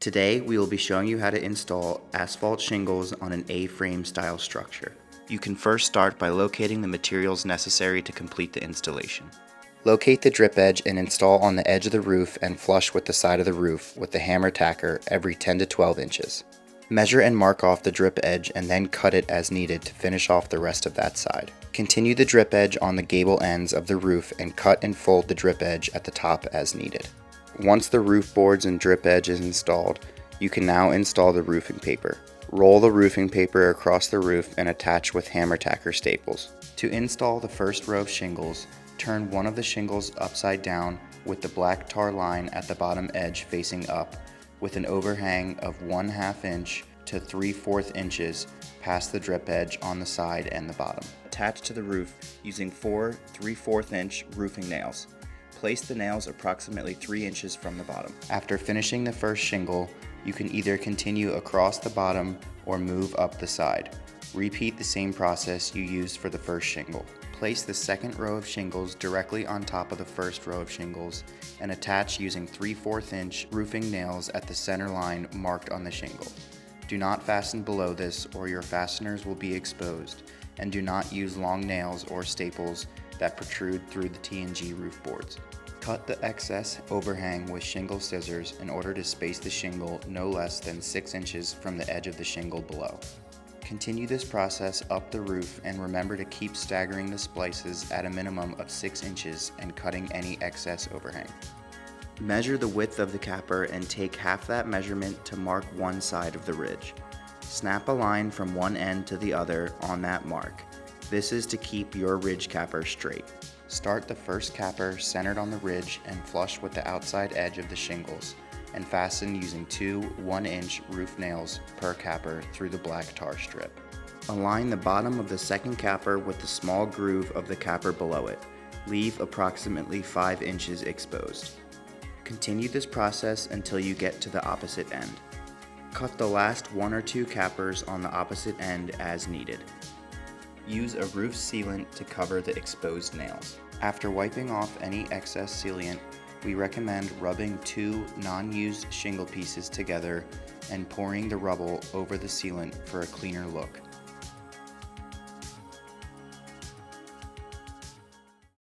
Today, we will be showing you how to install asphalt shingles on an A-frame style structure. You can first start by locating the materials necessary to complete the installation. Locate the drip edge and install on the edge of the roof and flush with the side of the roof with the hammer tacker every 10 to 12 inches. Measure and mark off the drip edge and then cut it as needed to finish off the rest of that side. Continue the drip edge on the gable ends of the roof and cut and fold the drip edge at the top as needed. Once the roof boards and drip edge is installed, you can now install the roofing paper. Roll the roofing paper across the roof and attach with hammer tacker staples. To install the first row of shingles, turn one of the shingles upside down with the black tar line at the bottom edge facing up, with an overhang of 1/2 inch to 3/4 inches past the drip edge on the side and the bottom. Attach to the roof using 4 3/4 inch roofing nails. Place the nails approximately 3 inches from the bottom. After finishing the first shingle, you can either continue across the bottom or move up the side. Repeat the same process you used for the first shingle. Place the second row of shingles directly on top of the first row of shingles and attach using 3/4 inch roofing nails at the center line marked on the shingle. Do not fasten below this or your fasteners will be exposed, and do not use long nails or staples that protrude through the T&G roof boards. Cut the excess overhang with shingle scissors in order to space the shingle no less than 6 inches from the edge of the shingle below. Continue this process up the roof and remember to keep staggering the splices at a minimum of 6 inches and cutting any excess overhang. Measure the width of the capper and take half that measurement to mark one side of the ridge. Snap a line from one end to the other on that mark. This is to keep your ridge capper straight. Start the first capper centered on the ridge and flush with the outside edge of the shingles, and fasten using 2 1-inch roof nails per capper through the black tar strip. Align the bottom of the second capper with the small groove of the capper below it. Leave approximately 5 inches exposed. Continue this process until you get to the opposite end. Cut the last 1 or 2 cappers on the opposite end as needed. Use a roof sealant to cover the exposed nails. After wiping off any excess sealant, we recommend rubbing 2 non-used shingle pieces together and pouring the rubble over the sealant for a cleaner look.